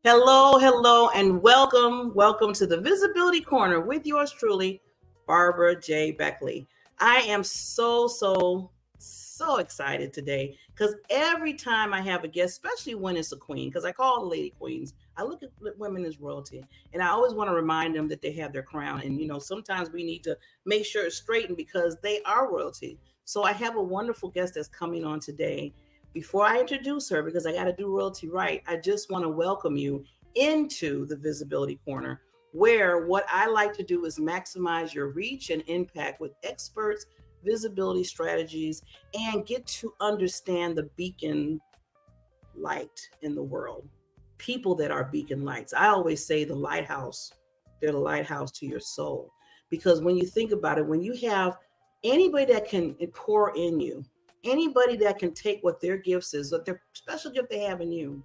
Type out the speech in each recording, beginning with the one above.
Hello, and welcome to the Visibility Corner with yours truly, Barbara J. Beckley. I am so excited today because every time I have a guest, especially when it's a queen, because I call the lady queens, I look at women as royalty, and I always want to remind them that they have their crown. And sometimes we need to make sure it's straightened because they are royalty. So I have a wonderful guest that's coming on today. Before I introduce her, because I got to do royalty right, I just want to welcome you into the Visibility Corner, where what I like to do is maximize your reach and impact with experts, visibility strategies, and get to understand the beacon light in the world. People that are beacon lights. I always say the lighthouse, they're the lighthouse to your soul. Because when you think about it, when you have anybody that can pour in you, anybody that can take what their gifts is, what their special gift they have in you,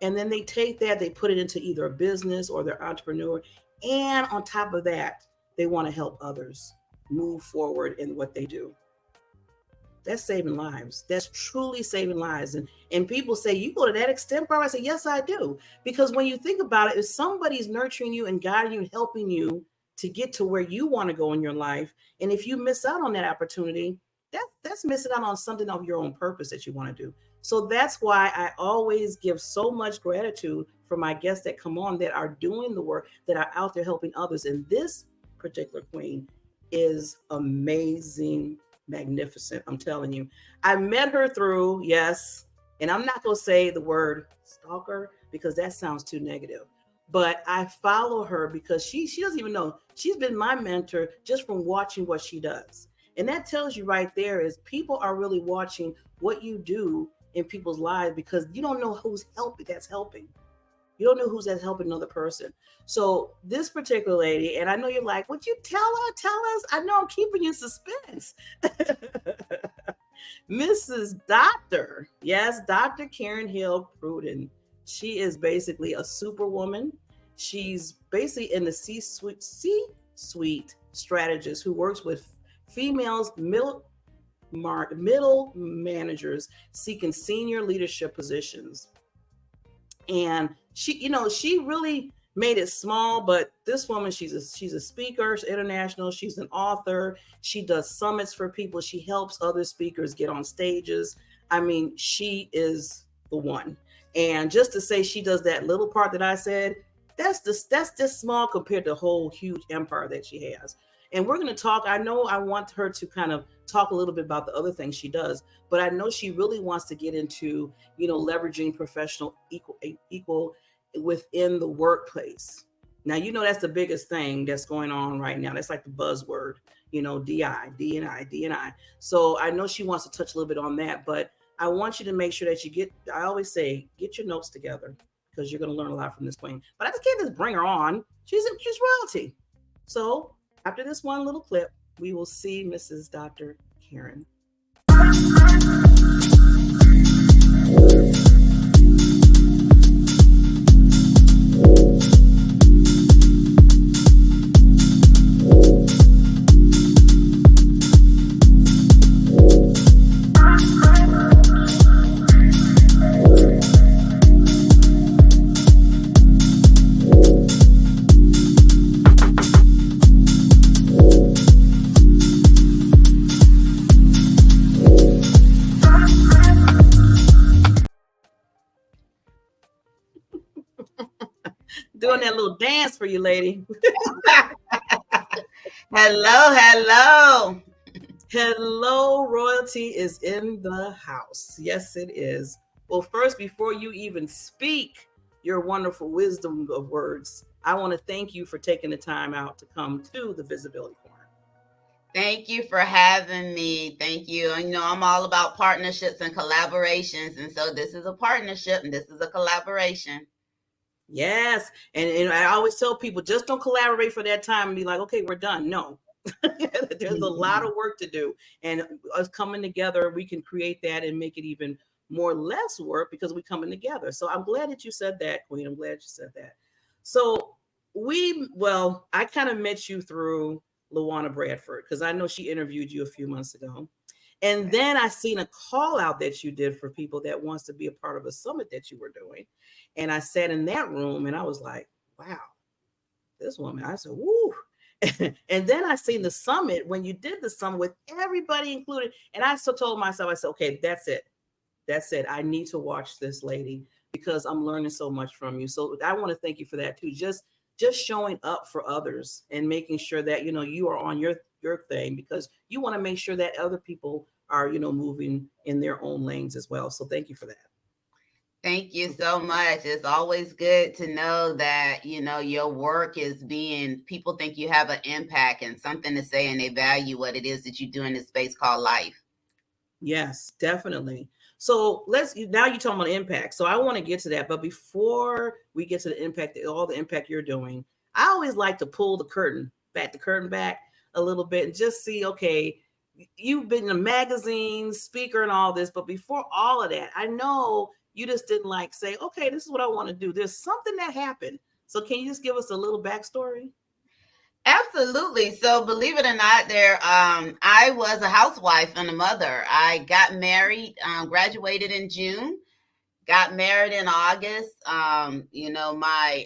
and then they take that, they put it into either a business or their entrepreneur. And on top of that, they want to help others move forward in what they do. That's saving lives. That's truly saving lives. And people say, you go to that extent, bro? I say, yes, I do. Because when you think about it, if somebody's nurturing you and guiding you and helping you to get to where you want to go in your life, and if you miss out on that opportunity, that's missing out on something of your own purpose that you want to do. So that's why I always give so much gratitude for my guests that come on that are doing the work, that are out there helping others. And this particular queen is amazing, magnificent. I'm telling you, I met her through, yes, and I'm not going to say the word stalker because that sounds too negative. But I follow her because she doesn't even know. She's been my mentor just from watching what she does. And that tells you right there is people are really watching what you do in people's lives because you don't know who's helping. You don't know who's that's helping another person. So this particular lady, and I know you're like, would you tell us? I know I'm keeping you in suspense. Mrs. Doctor, yes, Dr. Karen Hill Pruden. She is basically a superwoman. She's basically in the C-suite strategist who works with females, middle managers seeking senior leadership positions. And she really made it small, but this woman, she's a speaker, she's international, she's an author, she does summits for people, she helps other speakers get on stages. I mean, she is the one. And just to say she does that little part that I said, that's just small compared to the whole huge empire that she has. And we're going to talk. I know I want her to kind of talk a little bit about the other things she does, but I know she really wants to get into, leveraging professional equal within the workplace. Now, that's the biggest thing that's going on right now. That's like the buzzword, D&I. So I know she wants to touch a little bit on that, but I want you to make sure that I always say, get your notes together because you're going to learn a lot from this queen. But I just can't just bring her on. She's royalty. So after this one little clip, we will see Mrs. Dr. Karen. Doing that little dance for you, lady. Hello. Hello, royalty is in the house. Yes, it is. Well, first, before you even speak your wonderful wisdom of words, I want to thank you for taking the time out to come to the Visibility Corner. Thank you for having me. Thank you. I'm all about partnerships and collaborations. And so this is a partnership and this is a collaboration. Yes. And I always tell people, just don't collaborate for that time and be like, okay, we're done. No. There's a lot of work to do. And us coming together, we can create that and make it even more less work because we're coming together. So I'm glad that you said that, Queen. I'm glad you said that. So I kind of met you through Lawana Bradford because I know she interviewed you a few months ago. And then I seen a call out that you did for people that wants to be a part of a summit that you were doing. And I sat in that room and I was like, wow, this woman. I said, woo. And then I seen the summit when you did the summit with everybody included. And I so told myself, I said, okay, that's it. That's it. I need to watch this lady because I'm learning so much from you. So I want to thank you for that too. Just showing up for others and making sure that, you know, you are on your thing, because you want to make sure that other people are, you know, moving in their own lanes as well. So thank you for that. Thank you so much. It's always good to know that, you know, your work is being, people think you have an impact and something to say, and they value what it is that you do in this space called life. Yes, definitely. So now you're talking about impact. So I want to get to that. But before we get to the impact, all the impact you're doing, I always like to pull the curtain back a little bit and just see, okay, you've been in a magazine, speaker and all this, but before all of that, I know you just didn't like say, okay, this is what I want to do. There's something that happened. So can you just give us a little backstory? Absolutely. So believe it or not, I was a housewife and a mother. I got married, graduated in June, got married in August. You know, my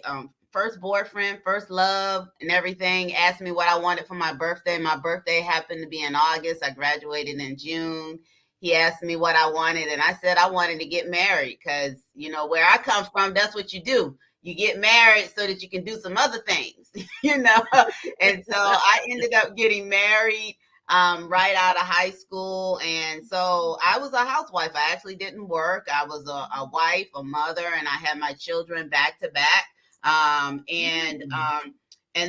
first boyfriend, first love and everything, asked me what I wanted for my birthday. My birthday happened to be in August. I graduated in June. He asked me what I wanted, and I said I wanted to get married because, you know, where I come from, that's what you do. You get married so that you can do some other things, you know? And so I ended up getting married right out of high school. And so I was a housewife. I actually didn't work. I was a wife, a mother, and I had my children back to back. And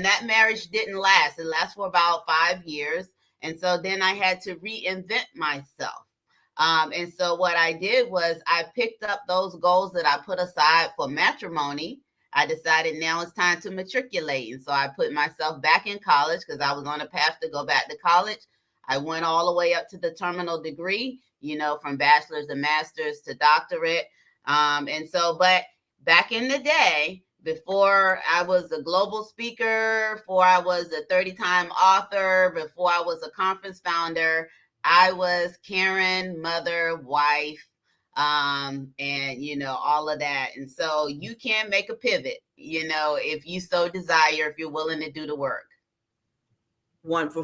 that marriage didn't last. It lasted for about 5 years. And so then I had to reinvent myself. And so what I did was I picked up those goals that I put aside for matrimony. I decided now it's time to matriculate. And so I put myself back in college because I was on a path to go back to college. I went all the way up to the terminal degree, you know, from bachelor's to master's to doctorate. But back in the day, before I was a global speaker, before I was a 30-time author, before I was a conference founder, I was Karen, mother, wife, and, you know, all of that. And so you can make a pivot, you know, if you so desire, if you're willing to do the work.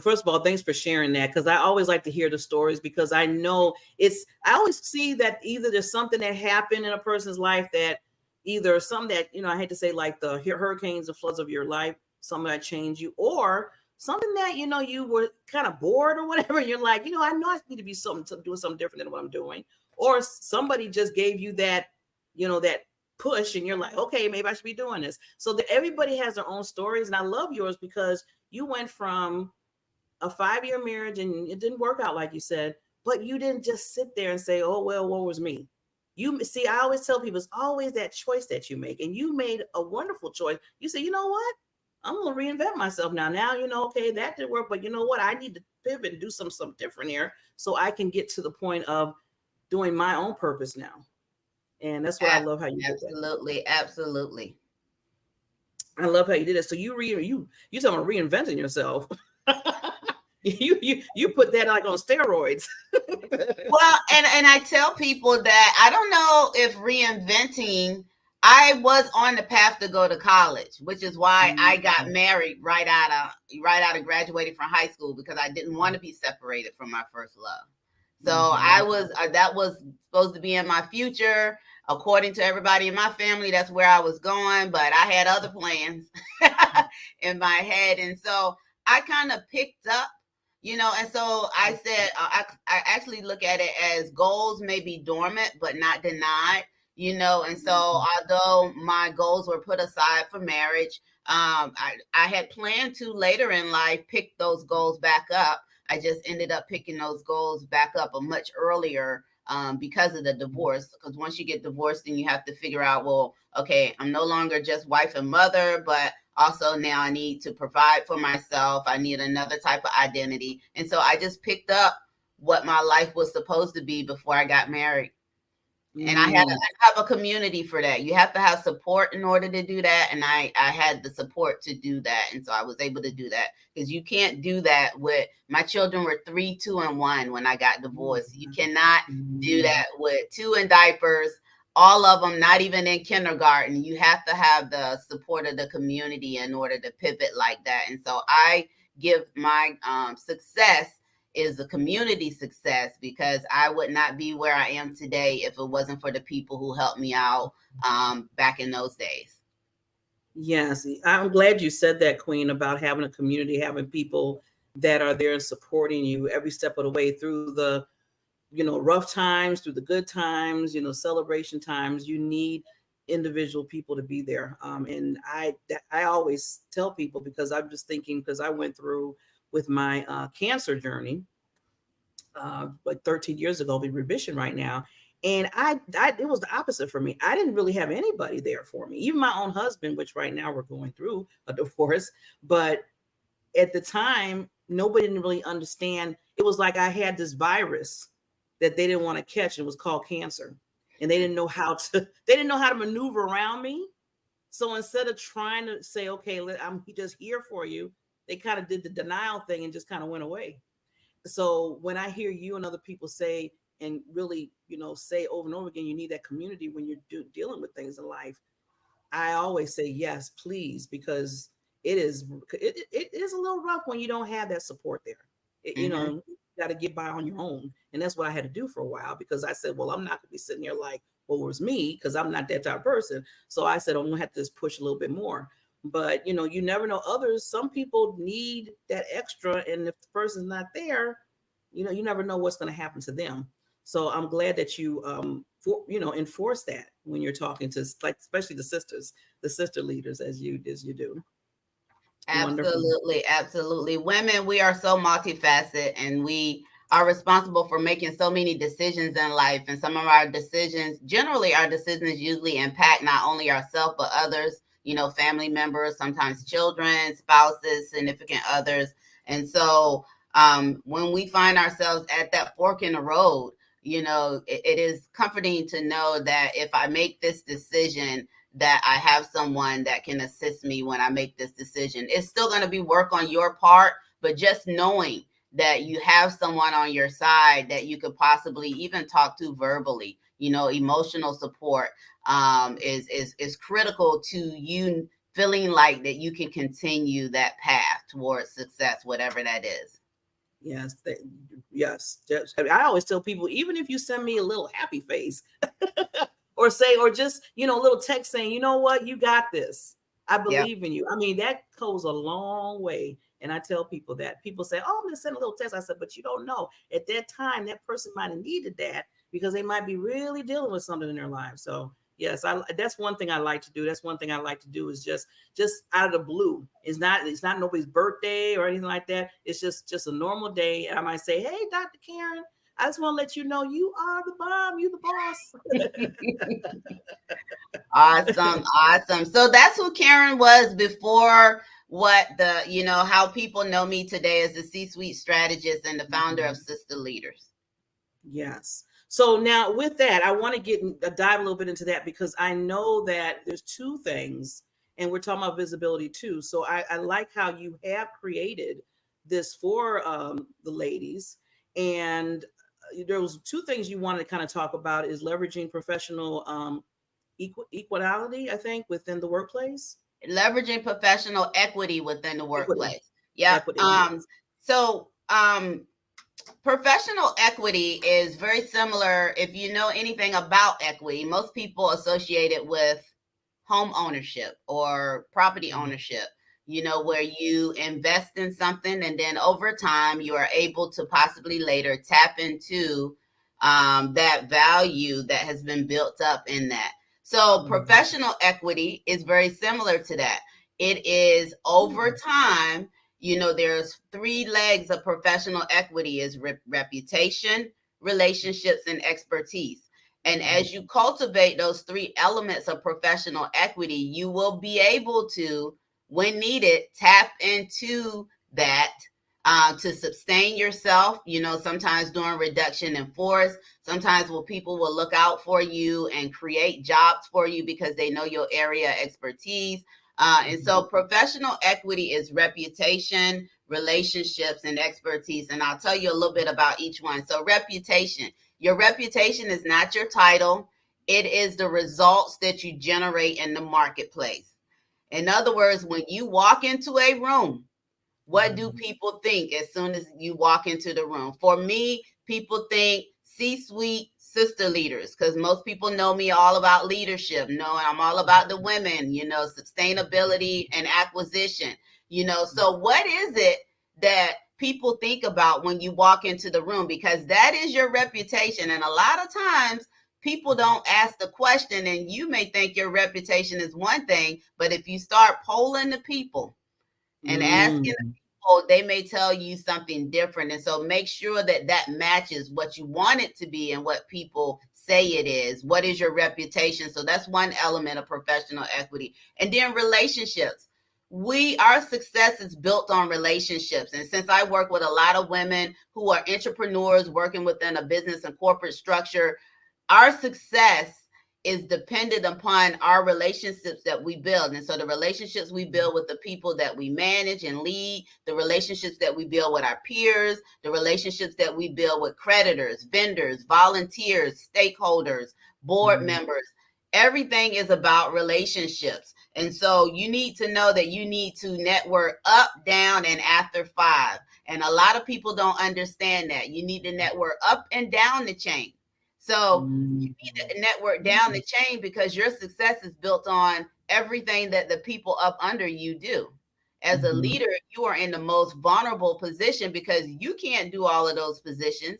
First of all, thanks for sharing that, because I always like to hear the stories, because I know I always see that either there's something that happened in a person's life that either something that, you know, I hate to say like the hurricanes, the floods of your life, something that changed you, or something that, you know, you were kind of bored or whatever. And you're like, you know I need to be doing something different than what I'm doing. Or somebody just gave you that, you know, that push and you're like, okay, maybe I should be doing this. So everybody has their own stories. And I love yours because you went from a 5-year marriage and it didn't work out like you said, but you didn't just sit there and say, oh, well, what was me? You see, I always tell people it's always that choice that you make. And you made a wonderful choice. You say, you know what? I'm going to reinvent myself now. Now, you know, okay, that didn't work, but you know what? I need to pivot and do something different here so I can get to the point of doing my own purpose now. And that's what I love how you did that. Absolutely. I love how you did it. So you talking about reinventing yourself. you put that like on steroids. Well, and I tell people that I don't know if reinventing, I was on the path to go to college, which is why I got married right out of graduating from high school, because I didn't want to be separated from my first love. So that was supposed to be in my future. According to everybody in my family, that's where I was going, but I had other plans in my head. And so I kind of picked up, you know, and so I said, I actually look at it as goals may be dormant, but not denied, you know. And so although my goals were put aside for marriage, I had planned to later in life pick those goals back up. I just ended up picking those goals back up a much earlier because of the divorce. Because once you get divorced, then you have to figure out, well, okay, I'm no longer just wife and mother, but also now I need to provide for myself. I need another type of identity. And so I just picked up what my life was supposed to be before I got married. And I have a community for that. You have to have support in order to do that. And I had the support to do that. And so I was able to do that, because you can't do that with, my children were 3, 2, and 1 when I got divorced. You cannot do that with 2 in diapers, all of them not even in kindergarten. You have to have the support of the community in order to pivot like that. And so I give my success is a community success, because I would not be where I am today if it wasn't for the people who helped me out back in those days. Yes, I'm glad you said that, Queen, about having a community, having people that are there and supporting you every step of the way through the, rough times, through the good times, celebration times. You need individual people to be there. And I always tell people, because I'm just thinking, because I went through with my cancer journey like 13 years ago, be remission right now. And I it was the opposite for me. I didn't really have anybody there for me, even my own husband, which right now we're going through a divorce. But at the time, nobody didn't really understand. It was like I had this virus that they didn't want to catch. It was called cancer. And they didn't know how to maneuver around me. So instead of trying to say, okay, I'm just here for you, they kind of did the denial thing and just kind of went away. So when I hear you and other people say, and really, say over and over again, you need that community when you're dealing with things in life, I always say yes, please, because it is a little rough when you don't have that support there. You got to get by on your own. And that's what I had to do for a while, because I said, well, I'm not going to be sitting here like, well, it was me, because I'm not that type of person. So I said, I'm going to have to just push a little bit more. But, you never know. Some people need that extra. And if the person's not there, you never know what's going to happen to them. So I'm glad that you, enforce that when you're talking to, like, especially the sister leaders, as you do. Absolutely. Absolutely. Women, we are so multifaceted, and we are responsible for making so many decisions in life. And some of our decisions usually impact not only ourselves, but others, family members, sometimes children, spouses, significant others. And so when we find ourselves at that fork in the road, it is comforting to know that if I make this decision, that I have someone that can assist me when I make this decision. It's still going to be work on your part, but just knowing that you have someone on your side that you could possibly even talk to verbally, emotional support is critical to you feeling like that you can continue that path towards success, whatever that is. Yes. Yes. I always tell people, even if you send me a little happy face or just, a little text saying, you know what, you got this. I believe in you. I mean, that goes a long way. And I tell people that. People say, oh, I'm going to send a little text. I said, but you don't know. At that time, that person might have needed that, because they might be really dealing with something in their lives. So yes, that's one thing I like to do. That's one thing I like to do, is just out of the blue. It's not nobody's birthday or anything like that. It's just a normal day. And I might say, hey, Dr. Karen, I just want to let you know you are the bomb. You the boss. Awesome. So that's who Karen was before how people know me today as the C-suite strategist and the founder of Sister Leaders. Yes. So now with that, I want to dive a little bit into that, because I know that there's two things, and we're talking about visibility too. So I like how you have created this for the ladies, and there was two things you wanted to kind of talk about, is leveraging professional equality, I think, within the workplace. Leveraging professional equity within the workplace. Yeah. Professional equity is very similar. If you know anything about equity, most people associate it with home ownership or property ownership, where you invest in something, and then over time you are able to possibly later tap into that value that has been built up in that. So professional equity is very similar to that. It is over time. There's 3 legs of professional equity: is reputation, relationships, and expertise. And as you cultivate those 3 elements of professional equity, you will be able to, when needed, tap into that to sustain yourself, sometimes doing reduction in force. Sometimes people will look out for you and create jobs for you because they know your area expertise. And so professional equity is reputation, relationships, and expertise. And I'll tell you a little bit about each one. So reputation. Your reputation is not your title. It is the results that you generate in the marketplace. In other words, when you walk into a room, what do people think as soon as you walk into the room? For me, people think C-suite sister leaders, because most people know me all about leadership. I'm all about the women, sustainability and acquisition. So what is it that people think about when you walk into the room? Because that is your reputation. And a lot of times people don't ask the question, and you may think your reputation is one thing, but if you start polling the people and asking the people, they may tell you something different. And so make sure that matches what you want it to be and what people say it is. What is your reputation? So that's one element of professional equity. And then relationships. Our success is built on relationships. And since I work with a lot of women who are entrepreneurs working within a business and corporate structure, our success is dependent upon our relationships that we build. And so the relationships we build with the people that we manage and lead, the relationships that we build with our peers, the relationships that we build with creditors, vendors, volunteers, stakeholders, board members, everything is about relationships. And so you need to know that you need to network up, down, and after 5. And a lot of people don't understand that. You need to network up and down the chain. So you need to network down the chain because your success is built on everything that the people up under you do. As a leader, you are in the most vulnerable position because you can't do all of those positions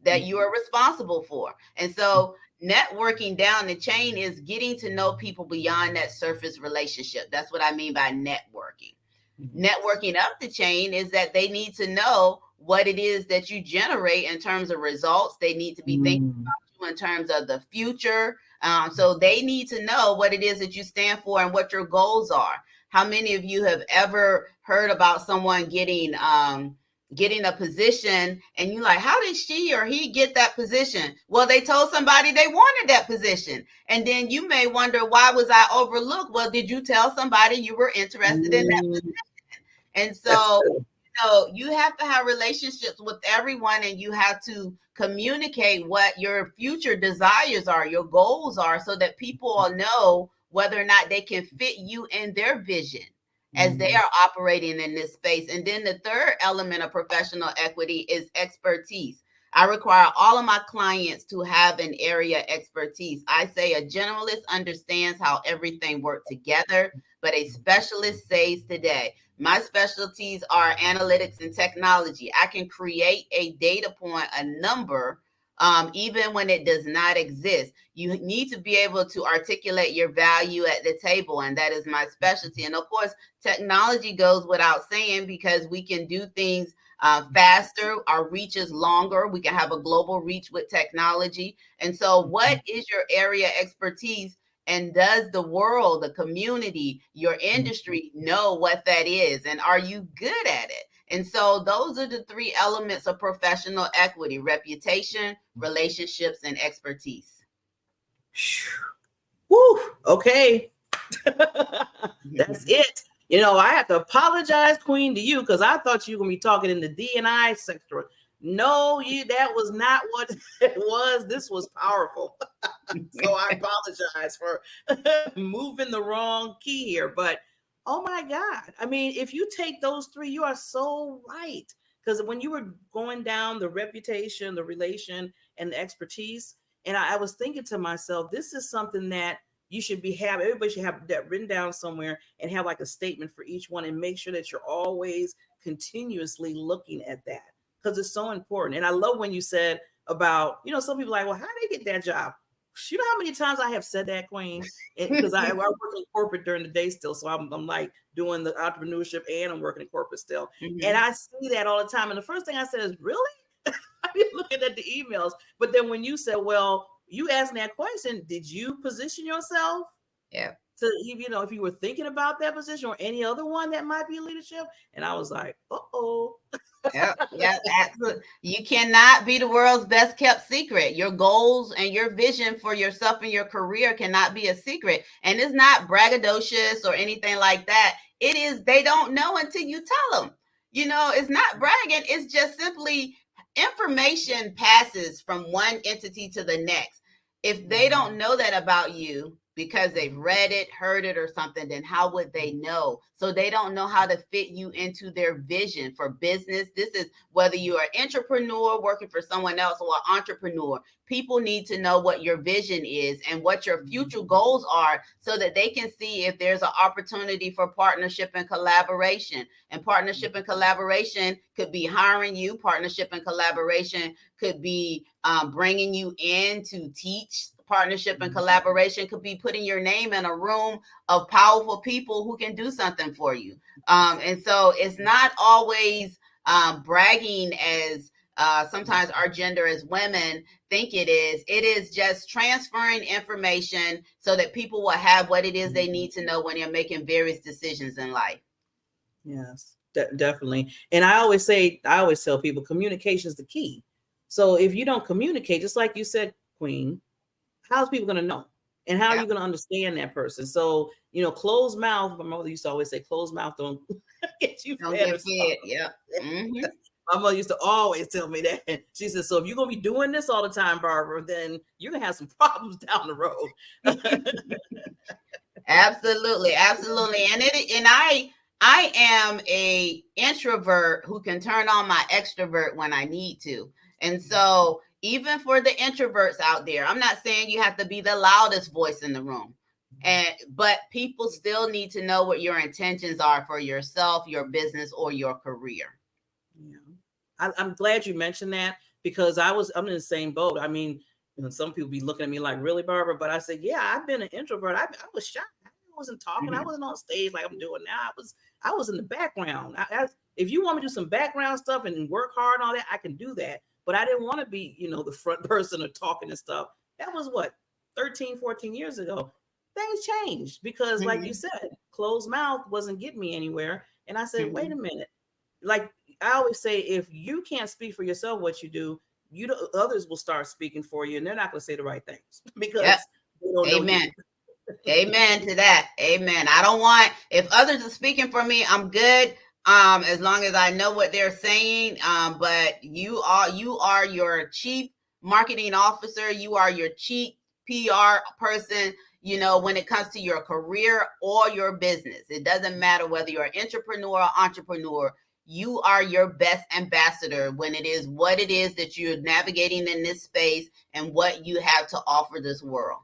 that you are responsible for. And so networking down the chain is getting to know people beyond that surface relationship. That's what I mean by networking. Networking up the chain is that they need to know what it is that you generate in terms of results. They need to be thinking about you in terms of the future. So they need to know what it is that you stand for and what your goals are. How many of you have ever heard about someone getting a position and you're like, how did she or he get that position? Well, they told somebody they wanted that position. And then you may wonder, why was I overlooked? Well, did you tell somebody you were interested in that position? And so, you have to have relationships with everyone, and you have to communicate what your future desires are, your goals are, so that people will know whether or not they can fit you in their vision as they are operating in this space. And then the third element of professional equity is expertise. I require all of my clients to have an area expertise. I say a generalist understands how everything works together, but a specialist says today. My specialties are analytics and technology. I can create a data point, a number, even when it does not exist. You need to be able to articulate your value at the table, and that is my specialty. And of course, technology goes without saying because we can do things faster. Our reach is longer. We can have a global reach with technology. And so what is your area expertise? And does the world, the community, your industry know what that is? And are you good at it? And so those are the 3 elements of professional equity: reputation, relationships, and expertise. Woo, okay. That's it. I have to apologize, Queen, to you because I thought you were going to be talking in the D&I sector. No, that was not what it was. This was powerful. So I apologize for moving the wrong key here. But oh my God. I mean, if you take those 3, you are so right. Because when you were going down the reputation, the relation, and the expertise, and I was thinking to myself, this is something that everybody should have that written down somewhere and have like a statement for each one and make sure that you're always continuously looking at that because it's so important. And I love when you said about, some people are like, well, how do they get that job? You know how many times I have said that, Queen? Because I work in corporate during the day still. So I'm like doing the entrepreneurship and I'm working in corporate still. And I see that all the time. And the first thing I said is, really? I've been looking at the emails. But then when you said, well, you asked that question, did you position yourself if you were thinking about that position or any other one that might be leadership. And I was like, uh-oh. Yeah, absolutely. You cannot be the world's best kept secret. Your goals and your vision for yourself and your career cannot be a secret. And it's not braggadocious or anything like that. It is, they don't know until you tell them. It's not bragging. It's just simply information passes from one entity to the next. If they don't know that about you, because they've read it, heard it, or something, then how would they know? So they don't know how to fit you into their vision for business. This is whether you are an entrepreneur working for someone else or an entrepreneur. People need to know what your vision is and what your future goals are so that they can see if there's an opportunity for partnership and collaboration. And partnership and collaboration could be hiring you. Partnership and collaboration could be bringing you in to teach. Partnership and collaboration could be putting your name in a room of powerful people who can do something for you. And so it's not always bragging as sometimes our gender as women think it is. It is just transferring information so that people will have what it is they need to know when they're making various decisions in life. Yes, definitely. And I always tell people communication is the key. So if you don't communicate, just like you said, Queen, how's people going to know? And how are you going to understand that person? So, closed mouth, my mother used to always say, closed mouth don't get you Don't fed. get fed. Yeah. Mm-hmm. My mother used to always tell me that. She said, so if you're going to be doing this all the time, Barbara, then you're going to have some problems down the road. Absolutely. Absolutely. And I am a introvert who can turn on my extrovert when I need to. And so even for the introverts out there, I'm not saying you have to be the loudest voice in the room. But people still need to know what your intentions are for yourself, your business, or your career. Yeah. I'm glad you mentioned that because I'm in the same boat. I mean, some people be looking at me like, really, Barbara? But I said, yeah, I've been an introvert. I was shy. I wasn't talking. Mm-hmm. I wasn't on stage like I'm doing now. I was in the background. If you want me to do some background stuff and work hard and all that, I can do that. But I didn't want to be, the front person or talking and stuff. That was 13, 14 years ago. Things changed because, like you said, closed mouth wasn't getting me anywhere. And I said, wait a minute. Like I always say, if you can't speak for yourself what you do, others will start speaking for you, and they're not going to say the right things because they don't know you. Amen to that. Amen. I don't want, if others are speaking for me, I'm good. As long as I know what they're saying. But you are your chief marketing officer. You are your chief PR person, when it comes to your career or your business. It doesn't matter whether you're an entrepreneur or entrepreneur. You are your best ambassador when it is what it is that you're navigating in this space and what you have to offer this world.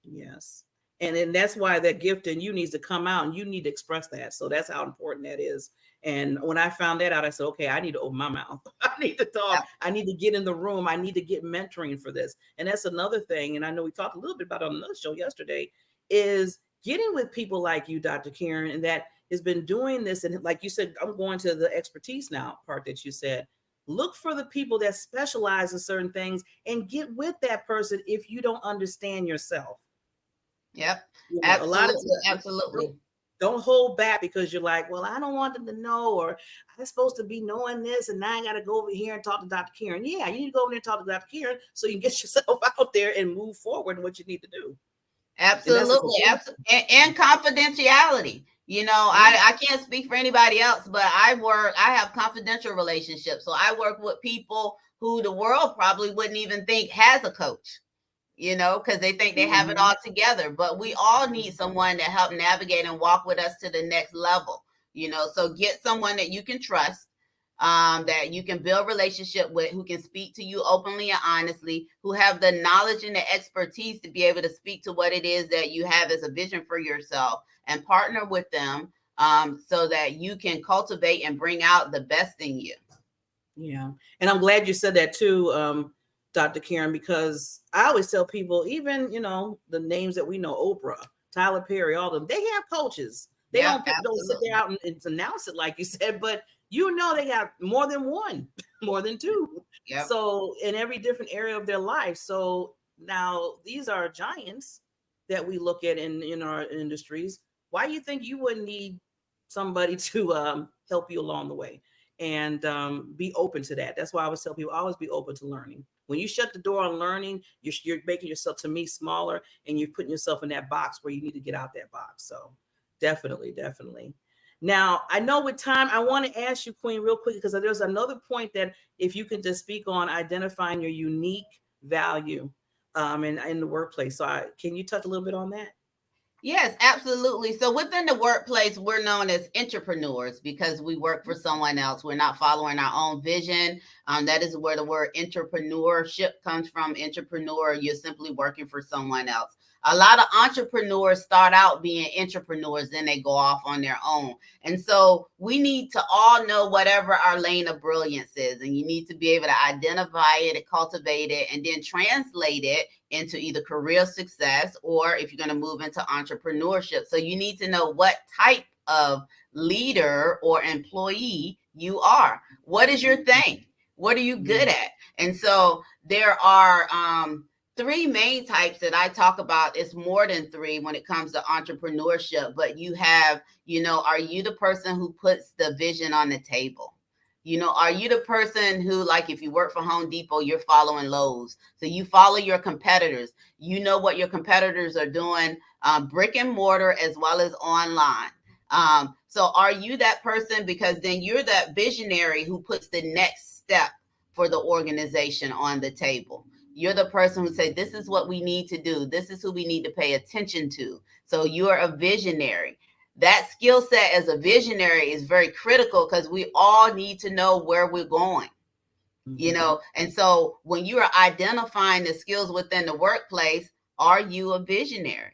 Yes. And then that's why that gift in you needs to come out and you need to express that. So that's how important that is. And when I found that out, I said, okay, I need to open my mouth. I need to talk. I need to get in the room. I need to get mentoring for this. And that's another thing. And I know we talked a little bit about it on another show yesterday, is getting with people like you, Dr. Karen, and that has been doing this. And like you said, I'm going to the expertise now part that you said. Look for the people that specialize in certain things and get with that person if you don't understand yourself. Yep. Absolutely. A lot of times, absolutely. Don't hold back because you're like, well, I don't want them to know, or I'm supposed to be knowing this, and now I got to go over here and talk to Dr. Karen. Yeah, you need to go over there and talk to Dr. Karen so you can get yourself out there and move forward in what you need to do. Absolutely. And confidentiality. I can't speak for anybody else, but I have confidential relationships. So I work with people who the world probably wouldn't even think has a coach. Because they think they have it all together. But we all need someone to help navigate and walk with us to the next level. So get someone that you can trust, that you can build relationship with, who can speak to you openly and honestly, who have the knowledge and the expertise to be able to speak to what it is that you have as a vision for yourself, and partner with them so that you can cultivate and bring out the best in you. Yeah. And I'm glad you said that too, Dr. Karen, because I always tell people, even, the names that we know, Oprah, Tyler Perry, all of them, they have coaches. They don't sit there out and announce it like you said, but they got more than one, more than two. So in every different area of their life. So now these are giants that we look at in our industries, why you think you wouldn't need somebody to help you along the way, and be open to that. That's why I always tell people, always be open to learning. When you shut the door on learning, you're making yourself, to me, smaller, and you're putting yourself in that box where you need to get out that box. So definitely, definitely. Now, I know with time, I want to ask you, Queen, real quick, because there's another point that if you can just speak on identifying your unique value in the workplace. So can you touch a little bit on that? Yes, absolutely. So within the workplace, we're known as entrepreneurs because we work for someone else. We're not following our own vision. That is where the word entrepreneurship comes from. Entrepreneur, you're simply working for someone else. A lot of entrepreneurs start out being entrepreneurs, then they go off on their own. And so we need to all know whatever our lane of brilliance is, and you need to be able to identify it, cultivate it, and then translate it into either career success, or if you're going to move into entrepreneurship. So you need to know what type of leader or employee you are. What is your thing? What are you good at? And so there are three main types that I talk about. It's more than three when it comes to entrepreneurship, but you have, are you the person who puts the vision on the table? Are you the person who, like, if you work for Home Depot, you're following Lowe's? So you follow your competitors. You know what your competitors are doing, brick and mortar as well as online. So are you that person? Because then you're that visionary who puts the next step for the organization on the table. You're the person who say, this is what we need to do. This is who we need to pay attention to. So you're a visionary. That skill set as a visionary is very critical because we all need to know where we're going, and so when you are identifying the skills within the workplace, are you a visionary?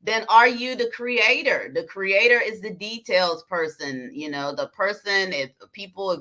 Then are you the creator? The creator is the details person, the person, if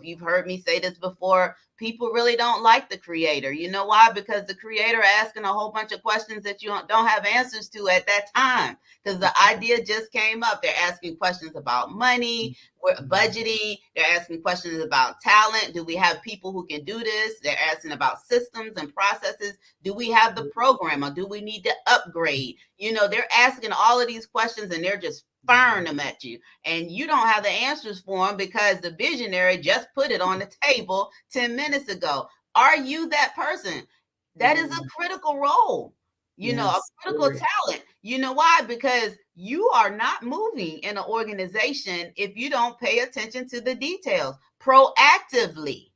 you've heard me say this before, people really don't like the creator. You know why? Because the creator asking a whole bunch of questions that you don't have answers to at that time, because the idea just came up. They're asking questions about money, budgeting. They're asking questions about talent. Do we have people who can do this? They're asking about systems and processes. Do we have the program, or do we need to upgrade? They're asking all of these questions, and they're just firing them at you, and you don't have the answers for them because the visionary just put it on the table 10 minutes ago. Are you that person? That is a critical role, a critical talent. You know why? Because you are not moving in an organization if you don't pay attention to the details proactively.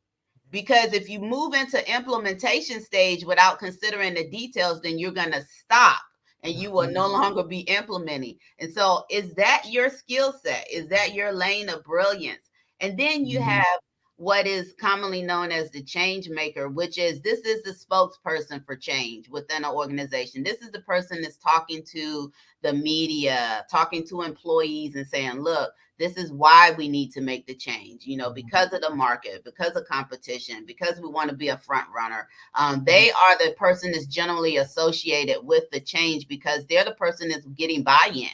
Because if you move into implementation stage without considering the details, then you're going to stop and you will no longer be implementing. And so is that your skill set? Is that your lane of brilliance? And then you have what is commonly known as the change maker, which is, this is the spokesperson for change within an organization. This is the person that's talking to the media, talking to employees and saying, look, this is why we need to make the change, because of the market, because of competition, because we want to be a front runner. They are the person that's generally associated with the change because they're the person that's getting buy-in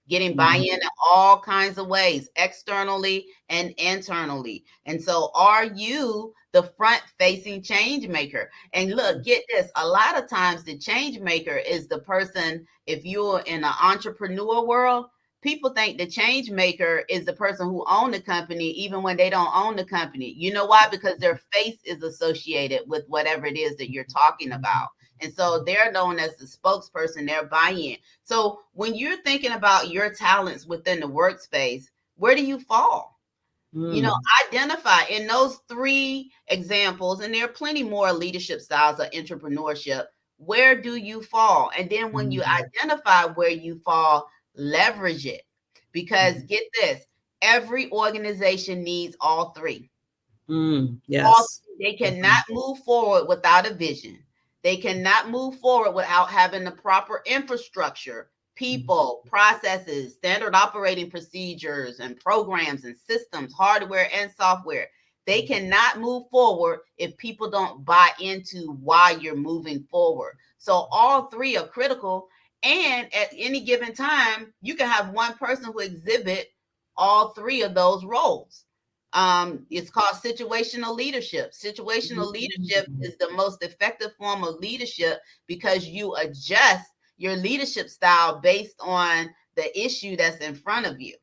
in all kinds of ways, externally and internally. And so are you the front-facing change maker? And look, get this, a lot of times the change maker is the person, if you're in an entrepreneur world, people think the change maker is the person who owns the company, even when they don't own the company. You know why? Because their face is associated with whatever it is that you're talking about. And so they're known as the spokesperson, they're buy-in. So when you're thinking about your talents within the workspace, where do you fall? Identify in those three examples, and there are plenty more leadership styles of entrepreneurship. Where do you fall? And then when you identify where you fall, leverage it. Because get this, every organization needs all three. Yes. They cannot move forward without a vision. They cannot move forward without having the proper infrastructure, people, processes, standard operating procedures, and programs and systems, hardware and software. They cannot move forward if people don't buy into why you're moving forward. So all three are critical. And at any given time, you can have one person who exhibit all three of those roles. It's called situational leadership. Situational leadership is the most effective form of leadership because you adjust your leadership style based on the issue that's in front of you.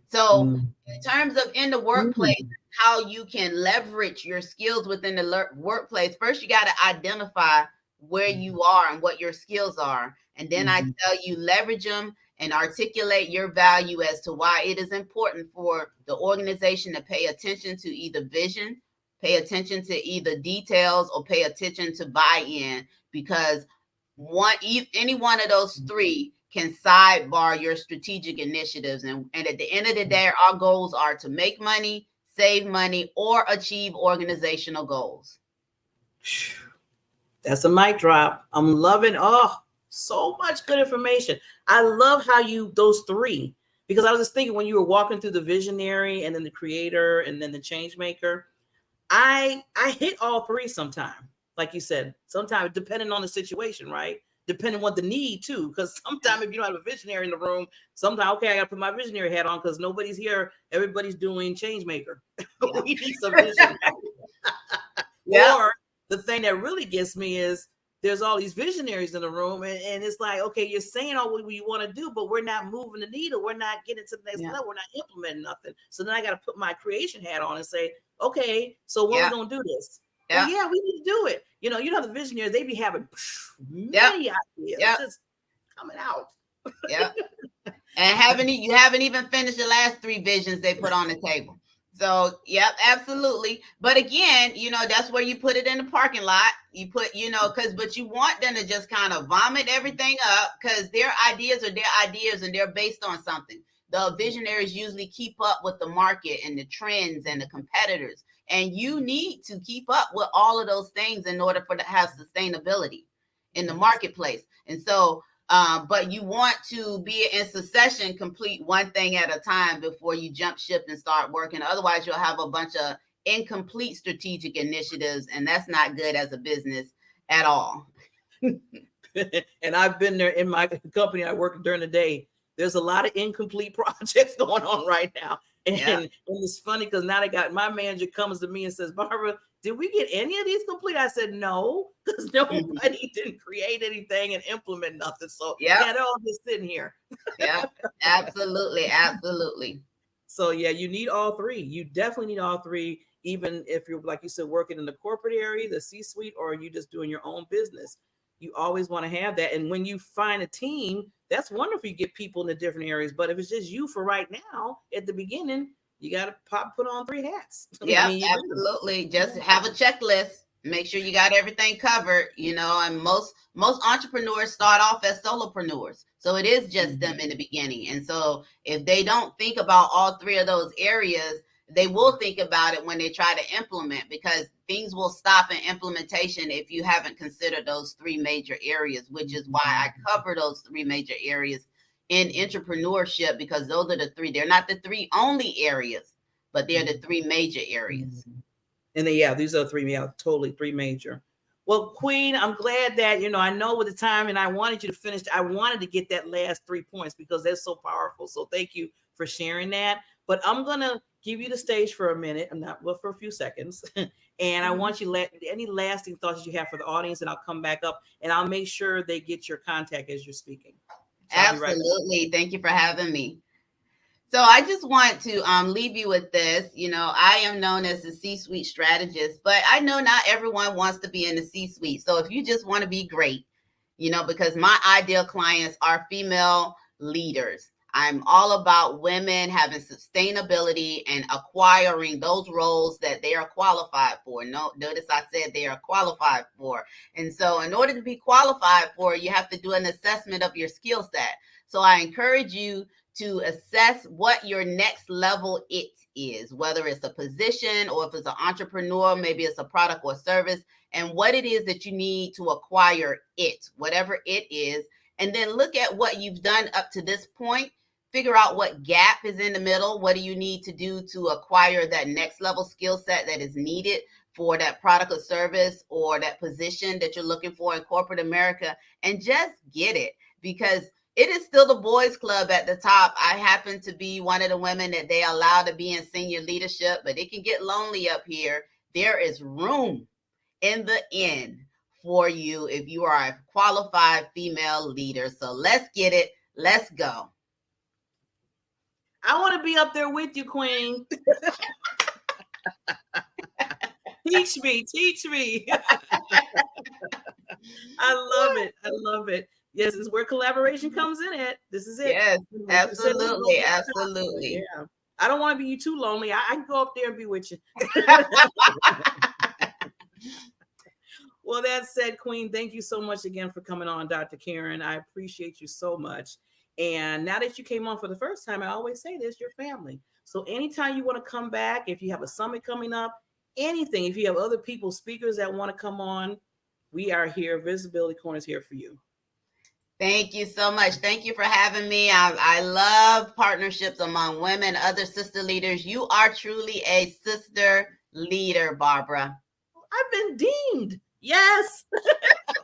So in terms of in the workplace, how you can leverage your skills within the workplace, first you got to identify where you are and what your skills are. And then I tell you, leverage them and articulate your value as to why it is important for the organization to pay attention to either vision, pay attention to either details, or pay attention to buy-in, because any one of those three can sidebar your strategic initiatives. And at the end of the day, our goals are to make money, save money, or achieve organizational goals. That's a mic drop. I'm loving, so much good information. I love how those three, because I was just thinking when you were walking through the visionary and then the creator and then the change maker, I hit all three sometime. Like you said, sometimes depending on the situation, right? Depending on what the need too, because sometimes if you don't have a visionary in the room, sometimes, okay, I got to put my visionary hat on because nobody's here. Everybody's doing change maker. We need some vision. Or the thing that really gets me is there's all these visionaries in the room, and it's like, okay, you're saying all what you want to do, but we're not moving the needle. We're not getting to the next level. We're not implementing nothing. So then I got to put my creation hat on and say, okay, so when are we going to do this? Well, we need to do it. You know the visionaries, they be having many ideas just coming out. And you haven't even finished the last 3 visions they put on the table. So, absolutely. But again, that's where you put it in the parking lot. You put, but you want them to just kind of vomit everything up, because their ideas are their ideas and they're based on something. The visionaries usually keep up with the market and the trends and the competitors. And you need to keep up with all of those things in order to have sustainability in the marketplace. And so, but you want to be in succession, complete one thing at a time before you jump ship and start working. Otherwise, you'll have a bunch of incomplete strategic initiatives, and that's not good as a business at all. And I've been there in my company. I work during the day. There's a lot of incomplete projects going on right now. And it's funny because now my manager comes to me and says, Barbara, did we get any of these complete? I said, no, because nobody didn't create anything and implement nothing. So they're all just sitting here. Absolutely. Absolutely. So you need all three. You definitely need all three, even if you're, like you said, working in the corporate area, the C-suite, or you just doing your own business. You always want to have that. And when you find a team, that's wonderful. You get people in the different areas. But if it's just you for right now, at the beginning, you got to put on 3 hats. Absolutely. Just have a checklist. Make sure you got everything covered, and most entrepreneurs start off as solopreneurs. So it is just them in the beginning. And so if they don't think about all 3 of those areas, they will think about it when they try to implement, because things will stop in implementation if you haven't considered those 3 major areas, which is why I cover those 3 major areas in entrepreneurship, because those are the 3. They're not the 3 only areas, but they're the 3 major areas. And then, these are 3, totally 3 major. Well, Queen, I'm glad that, I know with the time, and I wanted you to finish. I wanted to get that last 3 points because they're so powerful. So thank you for sharing that. But I'm going to give you the stage for a minute. For a few seconds. And I want you any lasting thoughts you have for the audience, and I'll come back up and I'll make sure they get your contact as you're speaking. So absolutely. Thank you for having me. So I just want to leave you with this. I am known as the C-suite strategist, but I know not everyone wants to be in the C-suite. So if you just want to be great, because my ideal clients are female leaders. I'm all about women having sustainability and acquiring those roles that they are qualified for. Notice I said they are qualified for. And so in order to be qualified for, you have to do an assessment of your skill set. So I encourage you to assess what your next level it is, whether it's a position or if it's an entrepreneur, maybe it's a product or service, and what it is that you need to acquire it, whatever it is. And then look at what you've done up to this point. Figure out what gap is in the middle. What do you need to do to acquire that next level skill set that is needed for that product or service or that position that you're looking for in corporate America, and just get it, because it is still the boys club at the top. I happen to be one of the women that they allow to be in senior leadership, but it can get lonely up here. There is room in the end for you if you are a qualified female leader. So let's get it. Let's go. I want to be up there with you, Queen. Teach me, teach me. I love it. I love it. Yes, this is where collaboration comes in at. This is it. Yes, absolutely, absolutely. Yeah. I don't want to be you too lonely. I can go up there and be with you. Well, that said, Queen, thank you so much again for coming on, Dr. Karen. I appreciate you so much. And now that you came on for the first time, I always say this, your family. So anytime you want to come back, if you have a summit coming up, anything, if you have other people, speakers that want to come on, we are here. Visibility Corner is here for you. Thank you so much. Thank you for having me. I love partnerships among women, other sister leaders. You are truly a sister leader, Barbara. I've been deemed. Yes.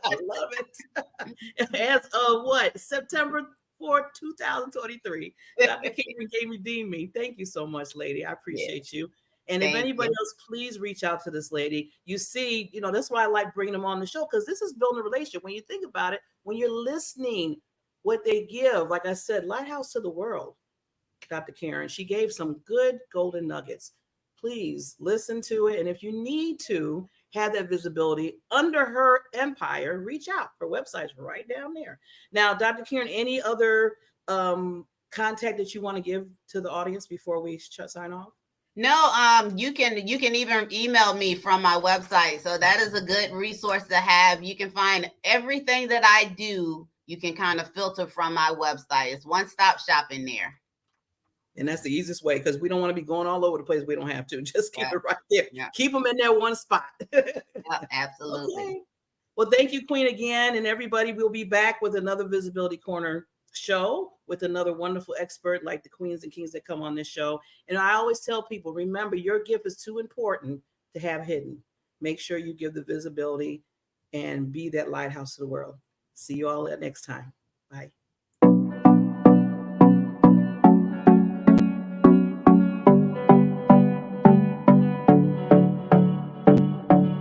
I love it. As of what? September 4th, 2023. Dr. Karen gave me deemed me. Thank you so much, lady. I appreciate you. And if anybody else, please reach out to this lady. You see, that's why I like bringing them on the show, because this is building a relationship. When you think about it, when you're listening, what they give, like I said, Lighthouse to the World, Dr. Karen, she gave some good golden nuggets. Please listen to it. And if you need to have that visibility under her empire, reach out. Her website's right down there. Now, Dr. Karen, any other contact that you want to give to the audience before we sign off? No, you can even email me from my website. So that is a good resource to have. You can find everything that I do. You can kind of filter from my website. It's one-stop shopping there. And that's the easiest way, because we don't want to be going all over the place. We don't have to. Just keep it right there. Yeah. Keep them in there one spot. Absolutely. Okay. Well, thank you, Queen, again. And everybody, we'll be back with another Visibility Corner show with another wonderful expert like the queens and kings that come on this show. And I always tell people, remember, your gift is too important to have hidden. Make sure you give the visibility and be that lighthouse to the world. See you all next time. Bye.